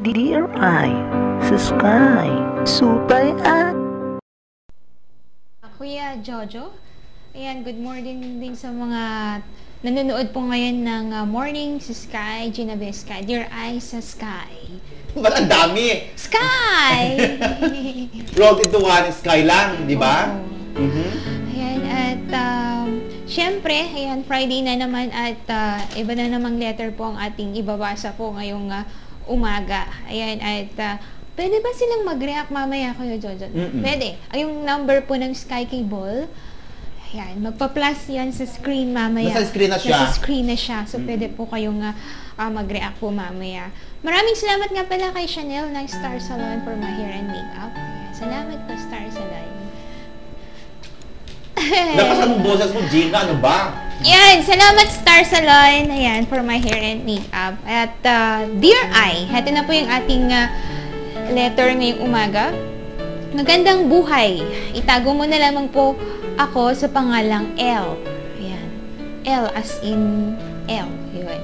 Dear Eye, sa Sky, Supay at Kuya Jojo, ayan, good morning din sa mga nanonood po ngayon ng Morning sa Sky, Ginabe Sky, Dear Eye sa Sky. Ba't ang dami? Sky! Rolled into one sky lang, di ba? Ayan, at syempre, ayan, Friday na naman at iba na namang letter po ang ating ibabasa po ngayong umaga. Ayan, at pwede ba silang mag-react mamaya, Kuya Jojo? Pwede. Yung number po ng Sky Cable, ayan, magpa-plus yan sa screen mamaya. Nasa screen na siya? Nasa screen na siya. So, pwede po kayong mag-react po mamaya. Maraming salamat nga pala kay Chanel ng Star Salon for my hair and makeup. Salamat po, Star Salon. Lakas anong boses mo, Gina? Ano ba? Yan, salamat Star Salon, ayan, for my hair and makeup. At Dear Eye, heto na po yung ating letter ngayong umaga. Magandang buhay. Itago mo na lamang po ako sa pangalang L. Ayan. L as in L. Yun.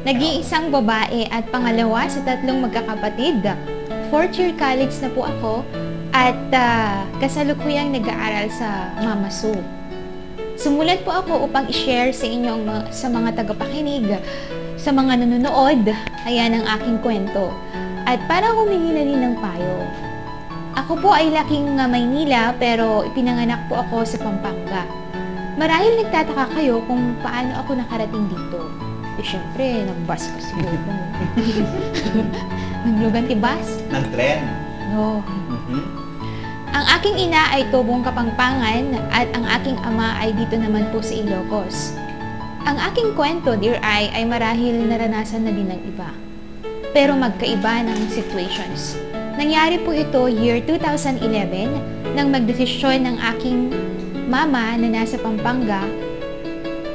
Nag-iisang babae at pangalawa sa tatlong magkakapatid. Fourth year college na po ako at kasalukuyang nag-aaral sa Mama Sue. Sumulat po ako upang i-share sa inyong sa mga tagapakinig, sa mga nanonood, ayan ang aking kwento. At para humingi na din ng payo. Ako po ay laking Maynila pero ipinanganak po ako sa Pampanga. Marahil nagtataka kayo kung paano ako nakarating dito. Eh syempre, nag-bus ko siguro. Nag-Luganti bus? Nag-tren? No. Ang aking ina ay tubong Kapampangan at ang aking ama ay dito naman po sa Ilocos. Ang aking kwento, Dear Eye, ay marahil naranasan na din ng iba. Pero magkaiba ng situations. Nangyari po ito year 2011 nang magdesisyon ng aking mama na nasa Pampanga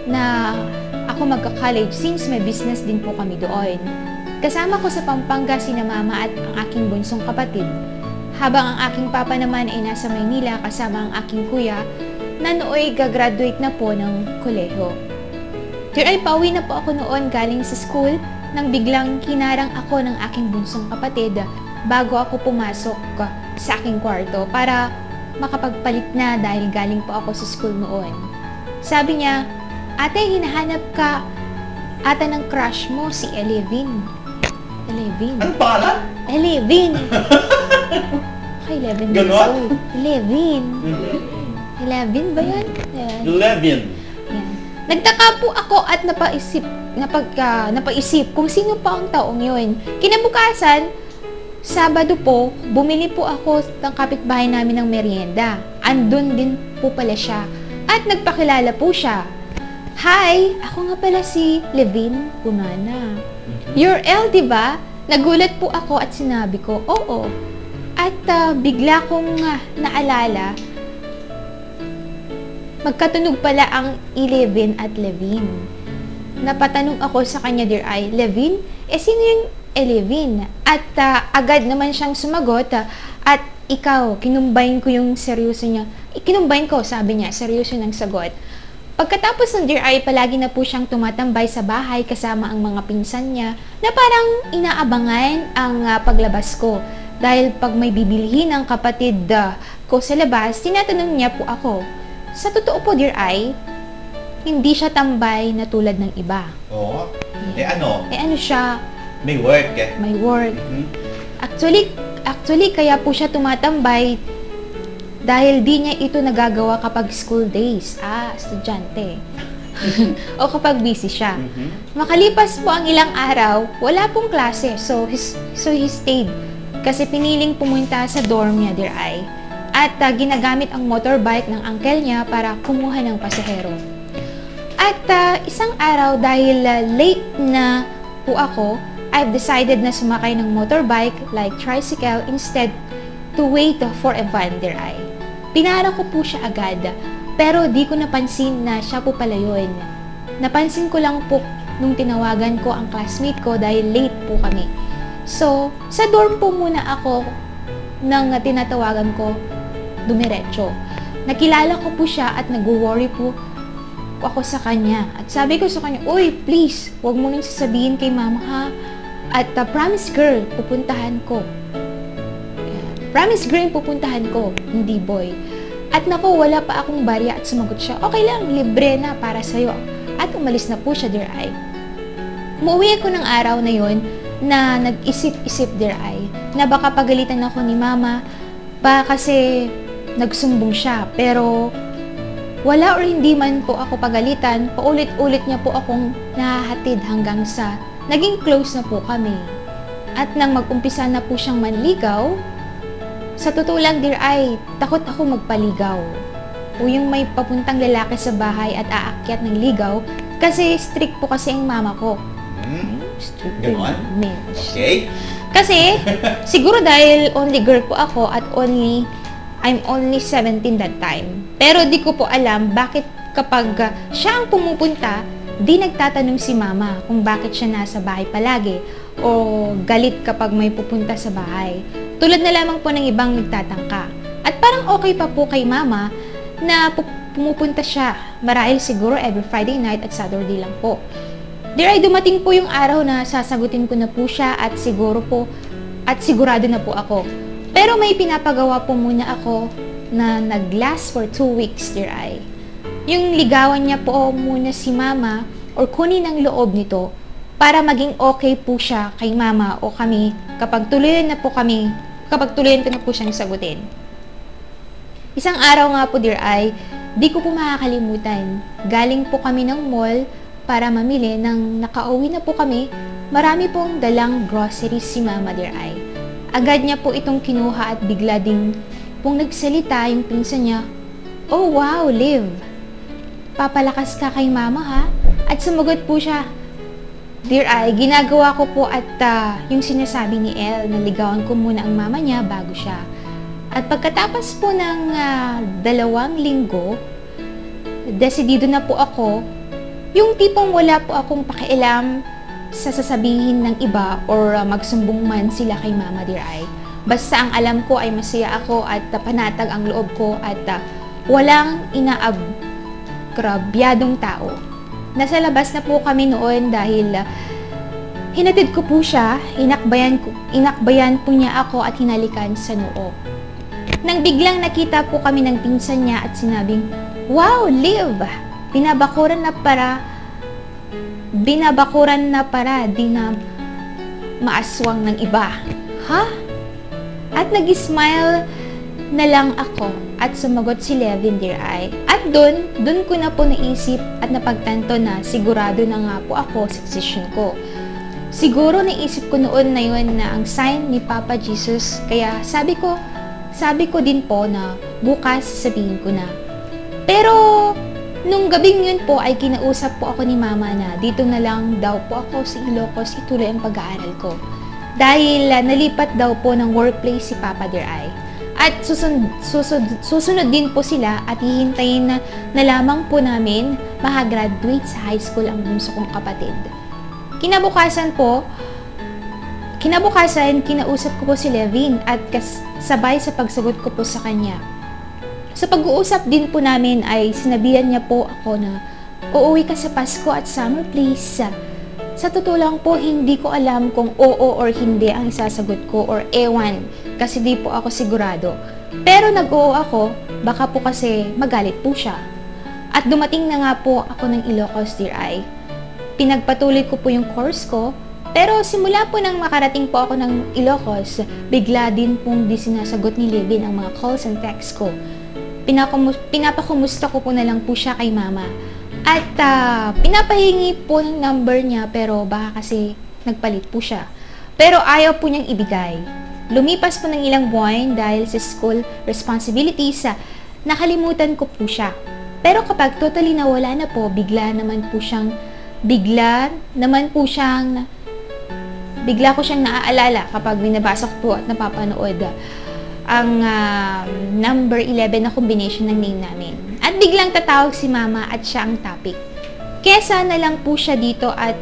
na ako magka-college since may business din po kami doon. Kasama ko sa Pampanga sina mama at ang aking bunsong kapatid. Habang ang aking papa naman ay nasa Maynila kasama ang aking kuya na nooy gagraduate na po ng koleho. Ay pauwi na po ako noon galing sa school nang biglang kinarang ako ng aking bunsong kapatid bago ako pumasok sa aking kwarto para makapagpalit na dahil galing po ako sa school noon. Sabi niya, ate, hinahanap ka ata ng crush mo, si Elevin. Elevin. Ano pangalan? Elevin. Okay, 11 years Ganon? old. Elevin. 11 ba yan? Ayan. 11. Yan. Nagtaka po ako at napaisip kung sino pa ang taong yun. Kinabukasan, Sabado po, bumili po ako ng kapitbahay namin ng merienda. Andun din po pala siya. At nagpakilala po siya. Hi! Ako nga pala si Levin Cunana. You're L, diba? Nagulat po ako at sinabi ko, oo. At bigla kong naalala, magkatunog pala ang 11 at Levin. Napatanong ako sa kanya, Dear Eye, Levin? Sino yung Elevin? At agad naman siyang sumagot, at ikaw, kinumbine ko yung seryoso niya. Kinumbine ko, sabi niya, seryoso ng sagot. Pagkatapos ng Dear Eye, palagi na po siyang tumatambay sa bahay kasama ang mga pinsan niya na parang inaabangan ang paglabas ko. Dahil pag may bibilhin ng kapatid ko sa labas, tinatanong niya po ako. Sa totoo po, Dear Eye, hindi siya tambay na tulad ng iba. Oo. Ano? Ano siya? May work eh. May work. Actually, kaya po siya tumatambay dahil di niya ito nagagawa kapag school days. Estudyante. O kapag busy siya. Makalipas po ang ilang araw, wala pong klase. So he stayed. Kasi piniling pumunta sa dorm niya, Dear Eye. At ginagamit ang motorbike ng uncle niya para kumuha ng pasahero. At isang araw, dahil late na po ako, I've decided na sumakay ng motorbike like tricycle instead to wait for a van, Dear Eye. Pinara ko po siya agad, pero di ko napansin na siya po pala yun. Napansin ko lang po nung tinawagan ko ang classmate ko dahil late po kami. So, sa dorm po muna ako nang tinatawagan ko dumiretso. Nakilala ko po siya at nag-worry po ako sa kanya. At sabi ko sa kanya, uy, please, huwag mo nang sasabihin kay mama ha. At promise girl, pupuntahan ko. Promise girl, pupuntahan ko, hindi boy. At naku, wala pa akong barya at sumagot siya, okay lang, libre na para sa'yo. At umalis na po siya, dear ay. Umuwi ako ng araw na yon na nag-isip-isip, dear ay, na baka pagalitan ako ni mama pa kasi nagsumbong siya. Pero wala or hindi man po ako pagalitan, paulit-ulit niya po akong nahahatid hanggang sa naging close na po kami. At nang mag-umpisa na po siyang manligaw, sa totoo lang, dear ay, takot ako magpaligaw. O yung may papuntang lalaki sa bahay at aakyat ng ligaw, kasi strict po kasi ang mama ko. Strict Ganon? Okay. Kasi, siguro dahil only girl po ako at I'm only 17 that time. Pero di ko po alam bakit kapag siya ang pumupunta, di nagtatanong si mama kung bakit siya nasa bahay palagi o galit kapag may pupunta sa bahay. Tulad na lamang po ng ibang nagtatangka. At parang okay pa po kay mama na pumupunta siya. Marahil siguro every Friday night at Saturday lang po. Dear ay, dumating po yung araw na sasagutin ko na po siya at sigurado na po ako. Pero may pinapagawa po muna ako na nag-last for 2 weeks, dear ay. Yung ligawan niya po muna si mama or kunin ang loob nito para maging okay po siya kay mama o kami kapag tuluyan ko na po siyang sagutin. Isang araw nga po, dear ay, di ko po makakalimutan. Galing po kami ng mall para mamili. Nang nakauwi na po kami, marami pong dalang groceries si mama, dear ay. Agad niya po itong kinuha at bigla ding pong nagsalita yung pinsan niya, "Oh wow, Liv, papalakas ka kay mama ha?" At sumagot po siya, "Dear ay, ginagawa ko po at yung sinasabi ni Elle na ligawan ko muna ang mama niya bago siya." At pagkatapos po ng 2 linggo, desidido na po ako, yung tipong wala po akong pakialam sa sasabihin ng iba or magsumbong man sila kay mama, dear ay. Basta ang alam ko ay masaya ako at panatag ang loob ko at walang inaagrabyadong tao. Nasa labas na po kami noon dahil hinatid ko po siya, inakbayan po niya ako at hinalikan sa noo. Nang biglang nakita po kami ng pinsan niya at sinabing, "Wow, Liv, binabakuran na para, di na maaswang ng iba." Ha? At nag-smile na lang ako at sumagot si Levin, dear ay. At dun ko na po naisip at napagtanto na sigurado na nga po ako sa decision ko. Siguro naisip ko noon na yun na ang sign ni Papa Jesus, kaya sabi ko din po na bukas sasabihin ko na. Pero nung gabing yun po ay kinausap po ako ni mama na dito na lang daw po ako sa Ilocos ituloy ang pag-aaral ko. Dahil nalipat daw po ng workplace si Papa, dear ay. At susunod din po sila at hihintayin na lamang po namin makagraduate sa high school ang bunso kong kapatid. Kinabukasan, kinausap ko po si Levin at sabay sa pagsagot ko po sa kanya. Sa pag-uusap din po namin ay sinabihan niya po ako na uuwi ka sa Pasko at summer please. Sa totoo lang po, hindi ko alam kung oo or hindi ang isasagot ko or ewan kasi di po ako sigurado. Pero nag-oo ako, baka po kasi magalit po siya. At dumating na nga po ako ng Ilocos, dear ay. Pinagpatuloy ko po yung course ko, pero simula po nang makarating po ako ng Ilocos, bigla din pong di sinasagot ni Levin ang mga calls and texts ko. Pinapakumusta ko po na lang po siya kay mama. At pinapahingi po ng number niya pero baka kasi nagpalit po siya. Pero ayaw po niyang ibigay. Lumipas po ng ilang buwan dahil sa school responsibilities, nakalimutan ko po siya. Pero kapag totally nawala na po, bigla ko siyang naaalala kapag binabasa ko po at napapanood ang number 11 na combination ng name namin. At biglang tatawag si mama at siya ang topic. Kesa na lang po siya dito at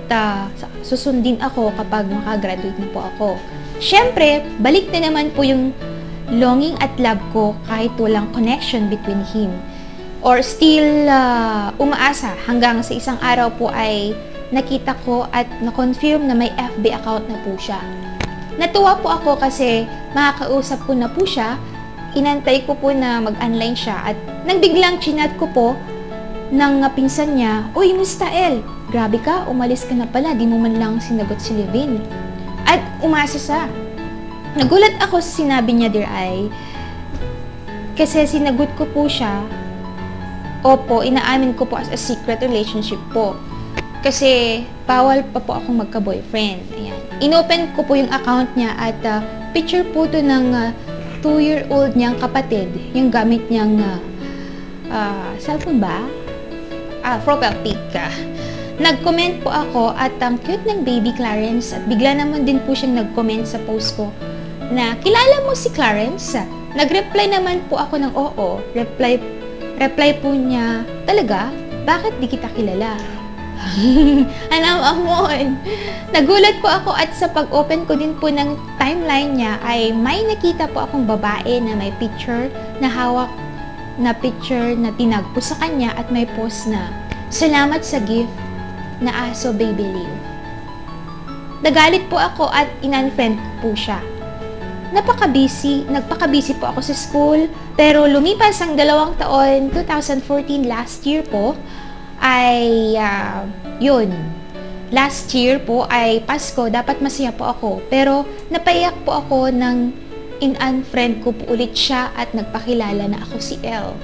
susundin ako kapag makagraduate na po ako. Siyempre, balik na naman po yung longing at love ko kahit walang connection between him. Or still umaasa hanggang sa isang araw po ay nakita ko at na-confirm na may FB account na po siya. Natuwa po ako kasi makakausap ko na po siya, inantay ko po na mag-online siya at nang biglang chinat ko po ng pinsan niya, "Uy, musta El? Grabe ka, umalis ka na pala, di mo man lang sinagot si Levin." At umasa siya. Nagulat ako sa sinabi niya, Dear Ai, kasi sinagot ko po siya, opo, inaamin ko po as a secret relationship po. Kasi bawal pa po akong magka-boyfriend. Ayan. Inopen ko po yung account niya at picture po to ng 2-year-old niyang kapatid, yung gamit niyang cellphone ba? Profile pic. Nag-comment po ako at ang cute ng baby Clarence at bigla naman din po siyang nag-comment sa post ko na, "Kilala mo si Clarence?" Nag-reply naman po ako ng oo. Reply po niya, "Talaga? Bakit di kita kilala?" Alam amon. Nagulat po ako at sa pag-open ko din po ng timeline niya ay may nakita po akong babae na may picture na hawak na picture na tinag po sa kanya at may post na, "Salamat sa gift na aso baby Liv." Nagalit po ako at in-unfriend ko po siya. Nagpaka-busy po ako sa school, pero lumipas ang 2 taon, 2014, last year po, ay, last year po ay Pasko, dapat masaya po ako, pero napaiyak po ako nang in-unfriend ko po ulit siya at nagpakilala na ako si El.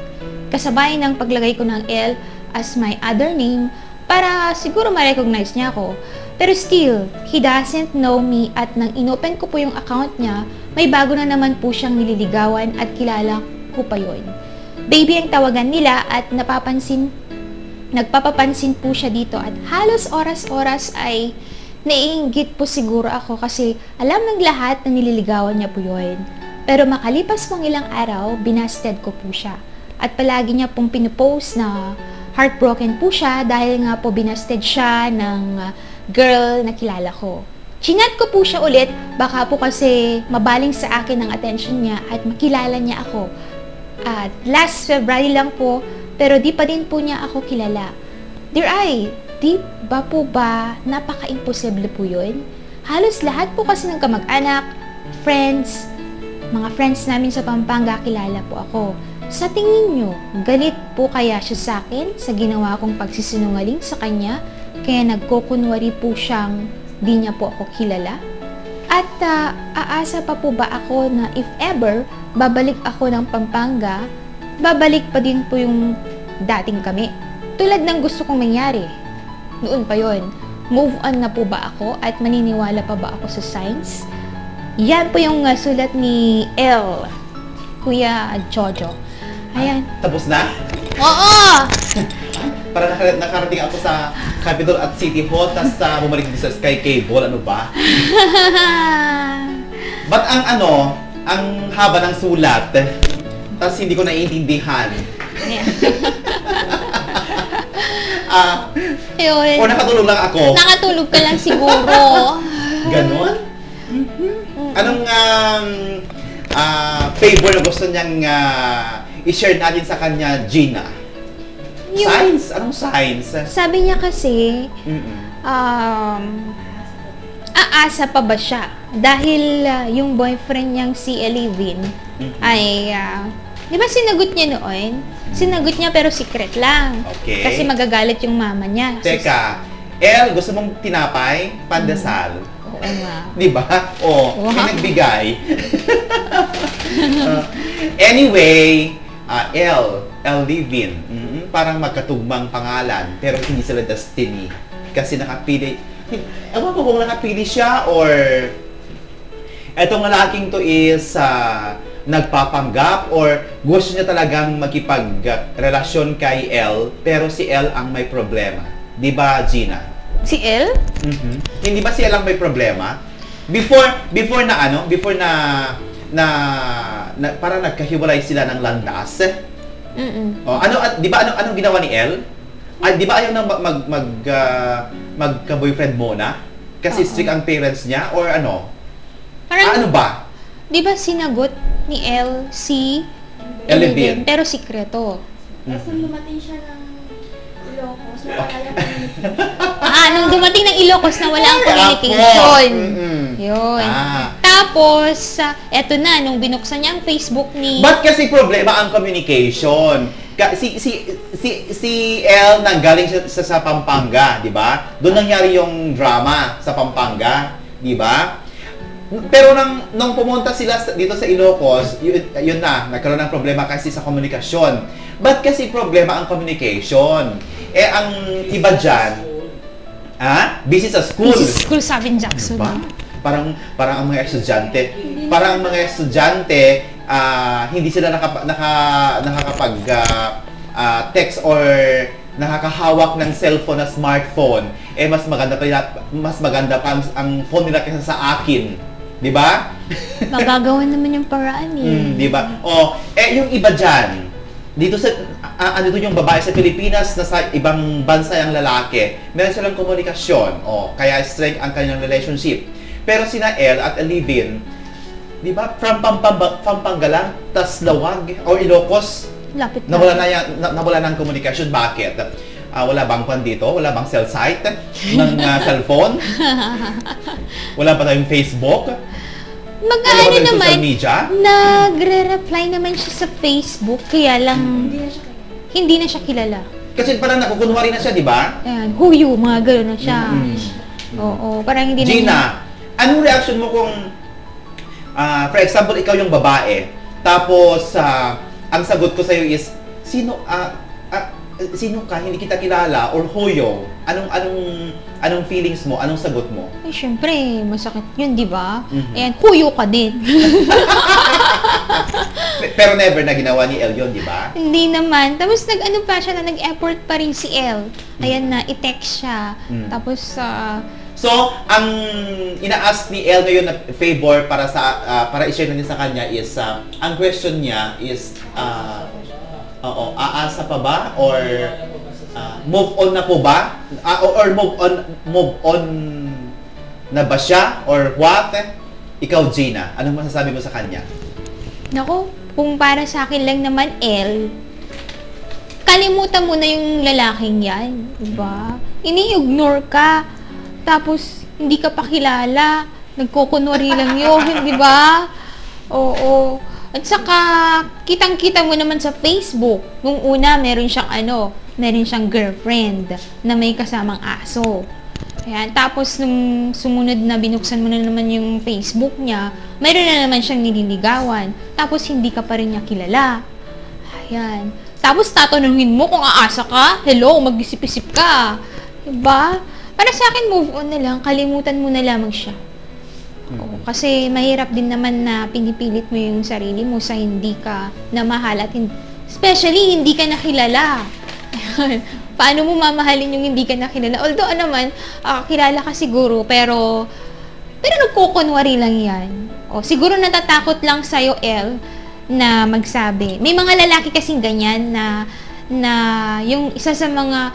Kasabay ng paglagay ko ng El as my other name, para siguro ma-recognize niya ako. Pero still, he doesn't know me at nang inopen ko po yung account niya, may bago na naman po siyang nililigawan at kilala ko pa yun. Baby ang tawagan nila at nagpapapansin po siya dito at halos oras-oras ay naiinggit po siguro ako kasi alam ng lahat na nililigawan niya po yun. Pero makalipas pong ilang araw, binasted ko po siya. At palagi niya pong pinupost na heartbroken po siya dahil nga po binasted siya ng girl na kilala ko. Chinat ko po siya ulit, baka po kasi mabaling sa akin ang attention niya at makilala niya ako. At last February lang po, pero di pa din po niya ako kilala. Dear Ai, di ba po ba napaka-imposible po yun? Halos lahat po kasi ng kamag-anak, friends, mga friends namin sa Pampanga kilala po ako. Sa tingin nyo, galit po kaya siya sa akin sa ginawa kong pagsisinungaling sa kanya, kaya nagkukunwari po siyang di niya po ako kilala? At aasa pa po ba ako na if ever babalik ako ng Pampanga, babalik pa din po yung dating kami? Tulad ng gusto kong mangyari. Noon pa yon. Move on na po ba ako at maniniwala pa ba ako sa signs? Yan po yung sulat ni El, Kuya Jojo. Ayan. Tapos na? Oo! Para nakarating ako sa Capitol at City Hall, tapos bumalik din sa Sky Cable, ano ba? Ba't ang haba ng sulat, tapos hindi ko naiintindihan. Ayun. O nakatulog lang ako. Nakatulog ka lang siguro. Ganon? Anong favor na gusto niyang i-share natin sa kanya, Gina? Signs? Anong signs? Sabi niya kasi, aasa pa ba siya? Dahil yung boyfriend niyang si Levin ay, di ba sinagot niya noon? Sinagot niya pero secret lang. Okay. Kasi magagalit yung mama niya. Teka, El, gusto mong tinapay? Pandesal? Oo nga. Di ba? O, Wow. pinagbigay. Anyway, El Levin, parang magkatugmang pangalan, pero hindi sila destiny. Kasi nakapili, ewan ko kung nakapili siya or etong lalaking to is nagpapanggap or gusto niya talagang makipagrelasyon kay El, pero si El ang may problema. Di ba, Gina? Si El? Hindi ba si El ang may problema? Before na parang nagkahiwalay sila ng landas. Oh, di ba anong ginawa ni El? Di ba ayaw nang magka-boyfriend muna? Kasi strict ang parents niya or ano? Parang, ano ba? di ba sinagot ni El si Levin. pero sikreto. Tapos lumating siya ng Ilocos, wala kaya communication. Nung dumating ng Ilocos na wala ang communication. Yun. Tapos, eto na, nung binuksan niya ang Facebook ni... Ba't kasi problema ang communication? Si El nanggaling siya sa Pampanga, di ba? Doon nangyari yung drama sa Pampanga, di ba? Pero nung pumunta sila dito sa Ilocos, yun na, nagkaroon ng problema kasi sa komunikasyon. Ba't kasi problema ang communication? Ang iba dyan, busy sa school. Busy sa school, sabi ni Jackson. Diba? Parang ang mga estudyante, hindi sila nakakapag text or nakakahawak ng cellphone na smartphone. Mas maganda pa ang phone nila kaysa sa akin. 'Di ba? Magagawa naman yung paraan eh. 'Di ba? Yung iba diyan, dito sa andito yung babae sa Pilipinas na sa ibang bansa yung lalaki, meron silang komunikasyon. Kaya strength ang kanilang relationship. Pero sina El at Alivin, 'di ba? From Pampanga lang, tas Lawag or Ilocos, Lapit na. Nawala ng komunikasyon. Bakit? Wala bang pan dito? Wala bang cell site ng cellphone? Wala ba tayong Facebook? Mag-ano naman, social media? nagre-reply naman siya sa Facebook, kaya lang hindi na siya kilala. Kasi parang nakukunwari na siya, di ba? Ayan, huyo, mga gano'n na siya. Oo, parang hindi na Gina, anong reaction mo kung, for example, ikaw yung babae, tapos ang sagot ko sa'yo is, sino ka, hindi kita kilala, or huyo, anong feelings mo, anong sagot mo? Eh, syempre, masakit yun, di ba? Ayan, huyo ka din. Pero never na ginawa ni El yun, di ba? Hindi naman. Tapos nag-ano pa siya, nag-effort pa rin si El. Ayan na, i-text siya. Tapos, so, ang ina-ask ni El ngayon na favor para i-share natin sa kanya is, ang question niya is, aasa pa ba? Or move on na po ba? Or move on na ba siya? Or what? Ikaw, Gina, anong masasabi mo sa kanya? naku, kung para sa akin lang naman, El, kalimutan mo na yung lalaking yan. Diba? Ini-ignore ka. Tapos, hindi ka pa kilala. Nagkukunwari lang yun, di ba? Oo. At saka, kitang-kita mo naman sa Facebook. Nung una, meron siyang girlfriend na may kasamang aso. Ayan. Tapos, nung sumunod na binuksan mo na naman yung Facebook niya, meron na naman siyang nililigawan. Tapos, hindi ka pa rin niya kilala. Ayan. Tapos, tatanungin mo kung aasa ka. Hello, mag-isip-isip ka. Diba? Para sa akin, move on na lang. Kalimutan mo na lamang siya. Oo, kasi mahirap din naman na pinipilit mo yung sarili mo sa hindi ka namahal at especially hindi ka nakilala. Paano mo mamahalin yung hindi ka nakilala? Although naman, kilala ka siguro, pero nagkukunwari lang yan. O, siguro natatakot lang sa'yo, El, na magsabi. May mga lalaki kasing ganyan na yung isa sa mga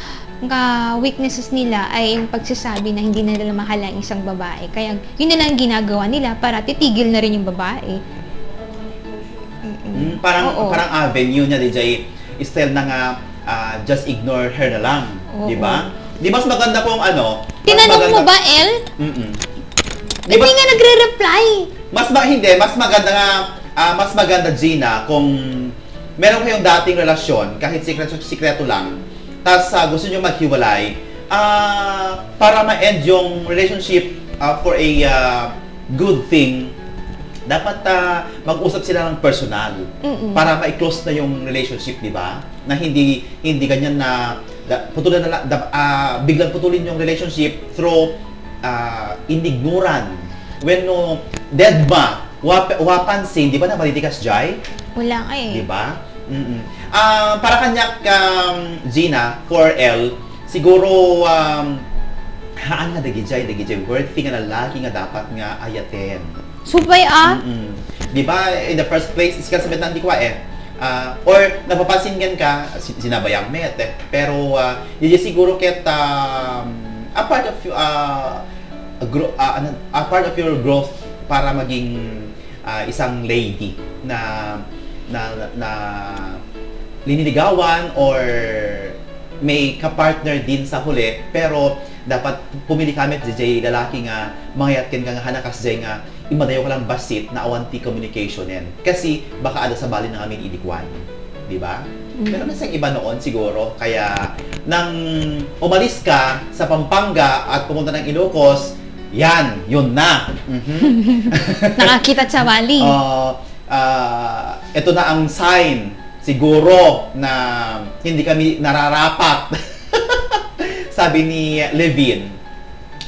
weaknesses nila ay yung pagsasabi na hindi na nila mahal ang isang babae. Kaya yun na lang ginagawa nila para titigil na rin yung babae. Parang avenue niya, DJ, style na nga, just ignore her na lang. Di ba? Di ba mas maganda kung ano? Tinanong mo ba, El? Hindi nga nagre-reply. Mas maganda nga, mas maganda, Gina, kung meron kayong dating relasyon, kahit sikreto lang, tapos gusto nyo maghiwalay, para ma-end yung relationship for a good thing, dapat mag-usap sila ng personal para ma-close na yung relationship, di ba? Na hindi ganyan na biglang putulin yung relationship through inignoran. When no dead ba, wapansin, di ba na malitikas jay? Wala ka eh. Di ba? Para kanya, Gina, for L, siguro, haan nga dagijay, worthy nga lalaki nga dapat nga ayaten. Subay Di ba, in the first place, iskan sa betang di kwa or napapansin ka, sinabayang met pero, yun siguro ket, a part of your growth para maging isang lady na liniligawan or may kapartner din sa huli, pero dapat pumili kami DJ lalaki nga mangyat ken nga hanakas jay nga imadayo ka lang basit na awanti communicationen kasi baka ada sa bali na amin idikwan, di ba? Pero nasang iba noon siguro, kaya nang umalis ka sa Pampanga at pumunta ng Ilocos, yun na. Nakakita sa Bali. Ito na ang sign siguro na hindi kami nararapat. Sabi ni Levin.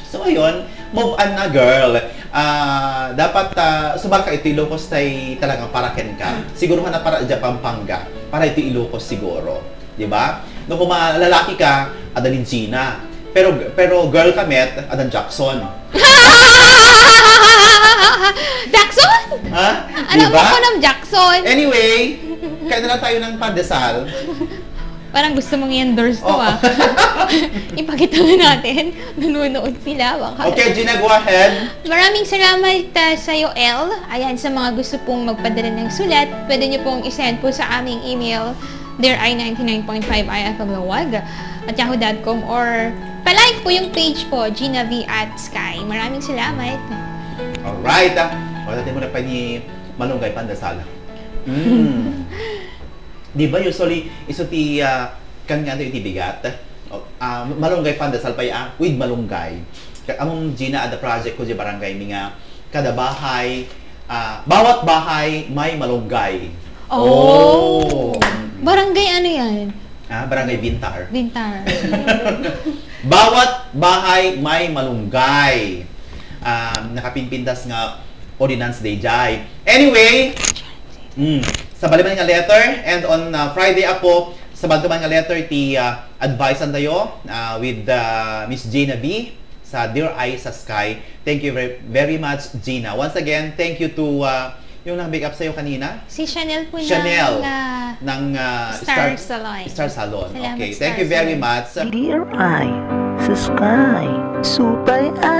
So ayun, move on na girl. Dapat subak ka ito Ilocos tay talagang paraken ka. Siguro na para dyan Pampanga. Para ito Ilocos siguro. Di ba? No, kung lalaki ka, adanin Gina. Pero girl ka met, adan Jackson. Jackson? Ha? Alam Diba? mo ko ng Jackson. Anyway, kaya na lang tayo ng pandesal. Parang gusto mong i-endorse to Oh. Ipakita nga natin. Nanonood sila. Baka. Okay, Gina, go ahead. Maraming salamat sa iyo, El. Ayan, sa mga gusto pong magpadala ng sulat, pwede nyo pong isend po sa aming email, deari99.5ifmawag at yahoo.com or palike po yung page po, Gina V at Sky. Maraming salamat. Alright. Wala natin muna pa ni Malunggay Pandesal. Di ba usually isuti kan nga iti bigat? Malunggay Pandesal pa with malunggay. Among Gina at the project ko di barangay mi nga kada bahay bawat bahay may malunggay. Oh. Barangay ano yan? Barangay Bintar. Bintar. Bawat bahay may malunggay. Nakapinpintas nga Ordinance Day Jai. Anyway, sa baliman nga letter, and on Friday ako, sa baliman nga letter, advice an tayo with Miss Gina V sa Dear Eye sa Sky. Thank you very, very much, Gina. Once again, thank you to yung nang-big up sa'yo kanina. Si Chanel po Chanel ng ng Star Salon. Star Salon. Salamat, Okay, Star thank you very Salon. much. Dear Eye sa Sky, Super Eye.